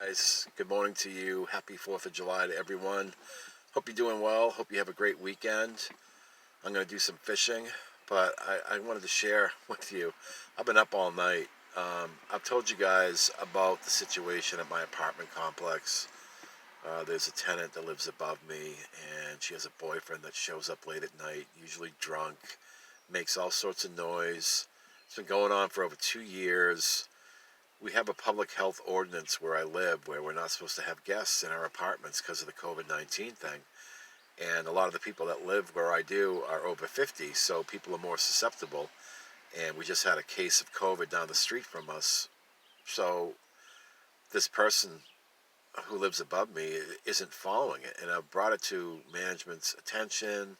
Guys, good morning to you. Happy 4th of July to everyone. Hope you're doing well. Hope you have a great weekend. I'm going to do some fishing, but I wanted to share with you. I've been up all night. I've told you guys about the situation at my apartment complex. There's a tenant that lives above me, and she has a boyfriend that shows up late at night, usually drunk, makes all sorts of noise. It's been going on for over 2 years. We have a public health ordinance where I live where we're not supposed to have guests in our apartments because of the COVID-19 thing. And a lot of the people that live where I do are over 50, so people are more susceptible. And we just had a case of COVID down the street from us. So this person who lives above me isn't following it. And I've brought it to management's attention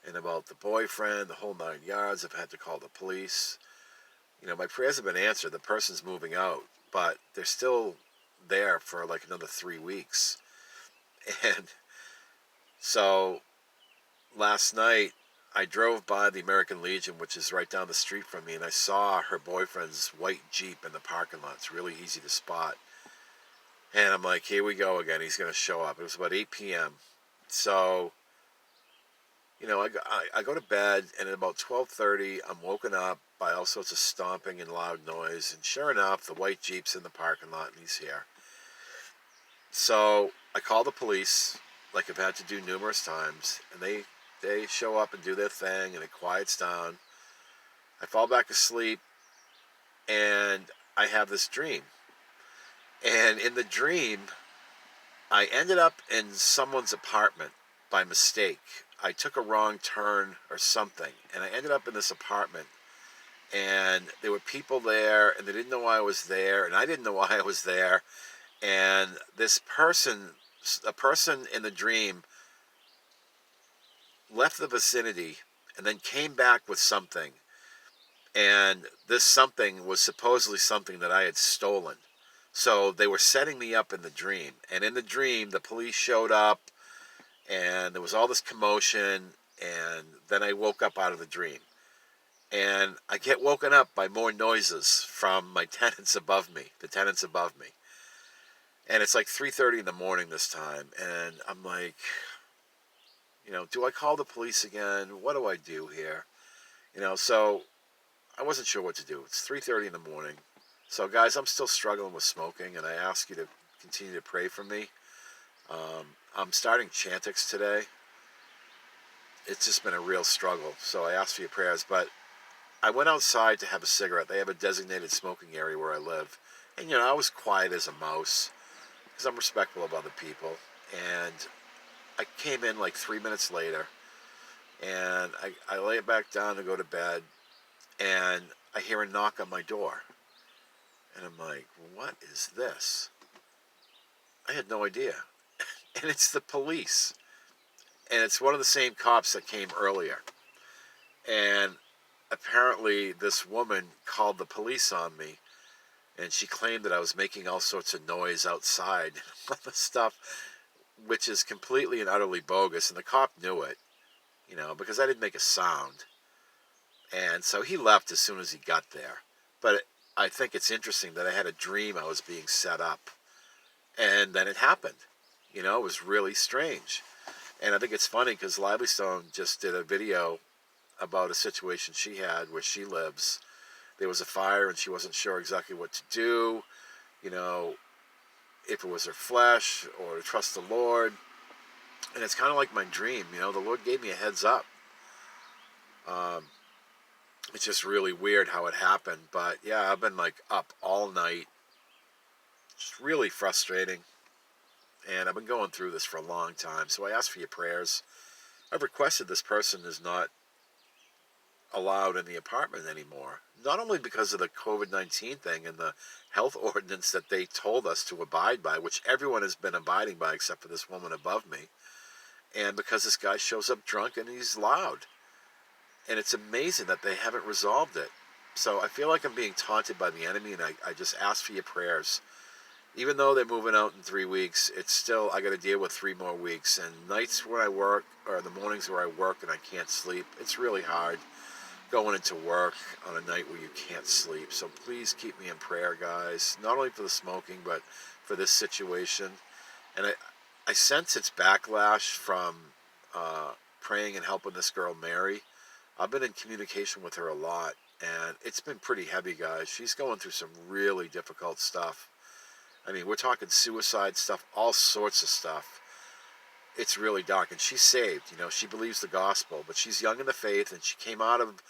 and about the boyfriend, the whole 9 yards. I've had to call the police. My prayers have been answered. The person's moving out, but they're still there for like another 3 weeks. And so last night, I drove by the American Legion, which is right down the street from me, and I saw her boyfriend's white Jeep in the parking lot. It's really easy to spot. And I'm like, here we go again. He's going to show up. It was about 8 p.m. So, I go to bed, and at about 12:30, I'm woken up by all sorts of stomping and loud noise. And sure enough, the white Jeep's in the parking lot, and he's here. So I call the police, like I've had to do numerous times, and they show up and do their thing, and it quiets down. I fall back asleep, and I have this dream. And in the dream, I ended up in someone's apartment by mistake. I took a wrong turn or something, and I ended up in this apartment, and there were people there, and they didn't know why I was there, and I didn't know why I was there. And a person in the dream, left the vicinity and then came back with something. And this something was supposedly something that I had stolen. So they were setting me up in the dream. And in the dream, the police showed up, and there was all this commotion. And then I woke up out of the dream. And I get woken up by more noises from my tenants above me, the tenants above me. And it's like 3:30 in the morning this time. And I'm like, do I call the police again? What do I do here? So I wasn't sure what to do. It's 3:30 in the morning. So guys, I'm still struggling with smoking, and I ask you to continue to pray for me. I'm starting Chantix today. It's just been a real struggle. So I ask for your prayers. But I went outside to have a cigarette. They have a designated smoking area where I live. And, I was quiet as a mouse because I'm respectful of other people. And I came in like 3 minutes later, and I lay it back down to go to bed, and I hear a knock on my door. And I'm like, what is this? I had no idea. And it's the police. And it's one of the same cops that came earlier. And apparently this woman called the police on me, and she claimed that I was making all sorts of noise outside and all this stuff, which is completely and utterly bogus. And the cop knew it, because I didn't make a sound. And so he left as soon as he got there. But I think it's interesting that I had a dream I was being set up. And then it happened. It was really strange. And I think it's funny because Lively-Stone just did a video about a situation she had where she lives. There was a fire, and she wasn't sure exactly what to do, if it was her flesh or to trust the Lord. And it's kind of like my dream. The Lord gave me a heads up. It's just really weird how it happened. But yeah, I've been like up all night. It's really frustrating. And I've been going through this for a long time. So I ask for your prayers. I've requested this person is not allowed in the apartment anymore. Not only because of the COVID-19 thing and the health ordinance that they told us to abide by, which everyone has been abiding by except for this woman above me, and because this guy shows up drunk and he's loud. And it's amazing that they haven't resolved it. So I feel like I'm being taunted by the enemy, and I just ask for your prayers. Even though they're moving out in 3 weeks, it's still, I got to deal with 3 more weeks. And nights where I work, or the mornings where I work and I can't sleep, it's really hard going into work on a night where you can't sleep. So please keep me in prayer, guys. Not only for the smoking, but for this situation. And I sense it's backlash from praying and helping this girl Mary. I've been in communication with her a lot, and it's been pretty heavy, guys. She's going through some really difficult stuff. I mean, we're talking suicide stuff, all sorts of stuff. It's really dark, and she's saved. She believes the gospel, but she's young in the faith, and she came out of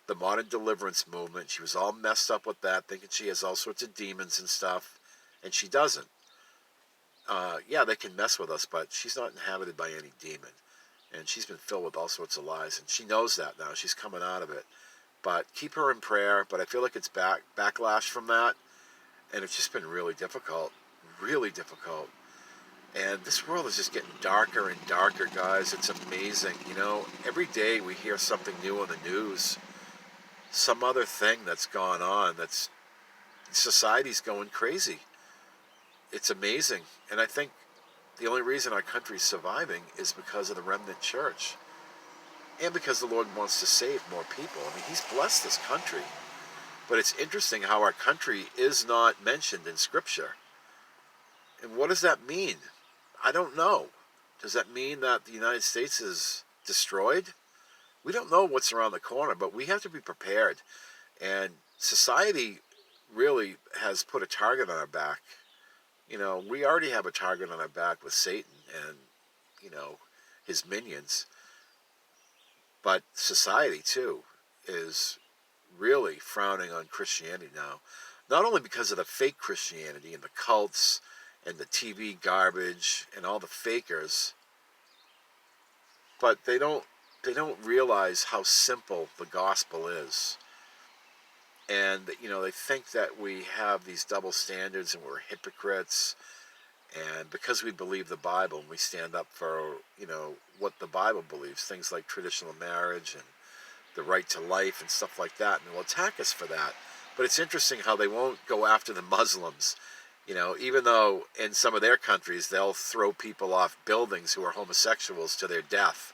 the modern deliverance movement. She was all messed up with that, thinking she has all sorts of demons and stuff, and she doesn't. Yeah, they can mess with us, but she's not inhabited by any demon. And she's been filled with all sorts of lies, and she knows that now. She's coming out of it. But keep her in prayer. But I feel like it's backlash from that, and it's just been really difficult. Really difficult. And this world is just getting darker and darker, guys. It's amazing. Every day we hear something new on the news. Some other thing that's gone on. Society's going crazy. It's amazing. And I think the only reason our country's surviving is because of the remnant church. And because the Lord wants to save more people. I mean, He's blessed this country. But it's interesting how our country is not mentioned in Scripture. And what does that mean? I don't know. Does that mean that the United States is destroyed? We don't know what's around the corner, but we have to be prepared. And society really has put a target on our back. We already have a target on our back with Satan and, his minions. But society, too, is really frowning on Christianity now. Not only because of the fake Christianity and the cults and the TV garbage and all the fakers, but they don't realize how simple the gospel is. And they think that we have these double standards and we're hypocrites, and because we believe the Bible and we stand up for what the Bible believes, things like traditional marriage and the right to life and stuff like that, and they'll attack us for that. But it's interesting how they won't go after the Muslims. Even though in some of their countries they'll throw people off buildings who are homosexuals to their death.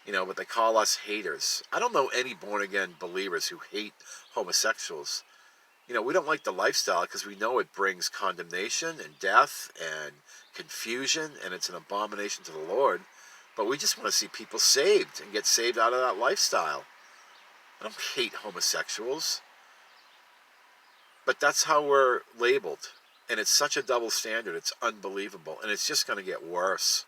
But they call us haters. I don't know any born-again believers who hate homosexuals. We don't like the lifestyle because we know it brings condemnation and death and confusion, and it's an abomination to the Lord. But we just want to see people saved and get saved out of that lifestyle. I don't hate homosexuals. But that's how we're labeled. And it's such a double standard. It's unbelievable. And it's just going to get worse.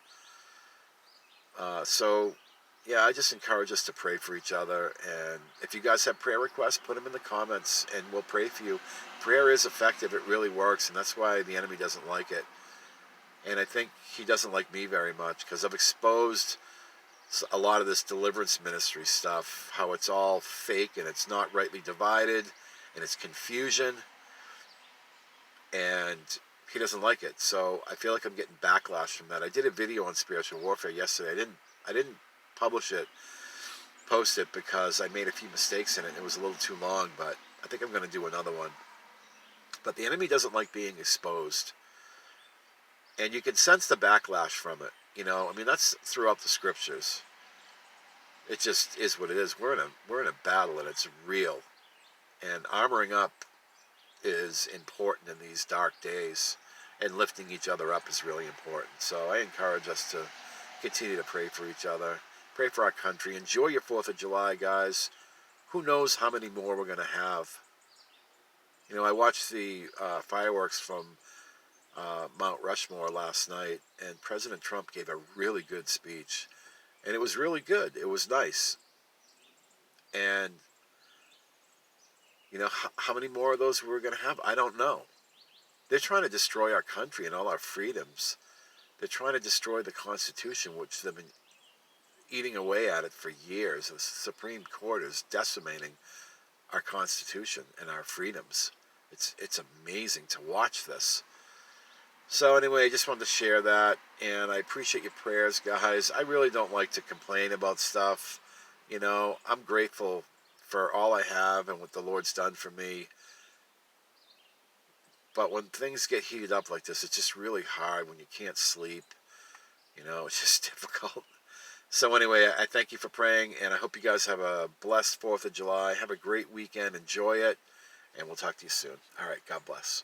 Yeah, I just encourage us to pray for each other. And if you guys have prayer requests, put them in the comments and we'll pray for you. Prayer is effective. It really works. And that's why the enemy doesn't like it. And I think he doesn't like me very much because I've exposed a lot of this deliverance ministry stuff, how it's all fake and it's not rightly divided and it's confusion. And he doesn't like it. So I feel like I'm getting backlash from that. I did a video on spiritual warfare yesterday. I didn't post it because I made a few mistakes in it. It was a little too long, but I think I'm going to do another one. But the enemy doesn't like being exposed. And you can sense the backlash from it. That's throughout the scriptures. It just is what it is. We're in a battle and it's real. And armoring up is important in these dark days. And lifting each other up is really important. So I encourage us to continue to pray for each other. Pray for our country. Enjoy your 4th of July, guys. Who knows how many more we're going to have. I watched the fireworks from Mount Rushmore last night, and President Trump gave a really good speech. And it was really good. It was nice. And, how many more of those we're going to have? I don't know. They're trying to destroy our country and all our freedoms. They're trying to destroy the Constitution, which they've been eating away at it for years. The Supreme Court is decimating our Constitution and our freedoms. It's amazing to watch this. So anyway, I just wanted to share that, and I appreciate your prayers, guys. I really don't like to complain about stuff. I'm grateful for all I have and what the Lord's done for me. But when things get heated up like this, it's just really hard when you can't sleep. It's just difficult. So anyway, I thank you for praying, and I hope you guys have a blessed 4th of July. Have a great weekend. Enjoy it, and we'll talk to you soon. All right, God bless.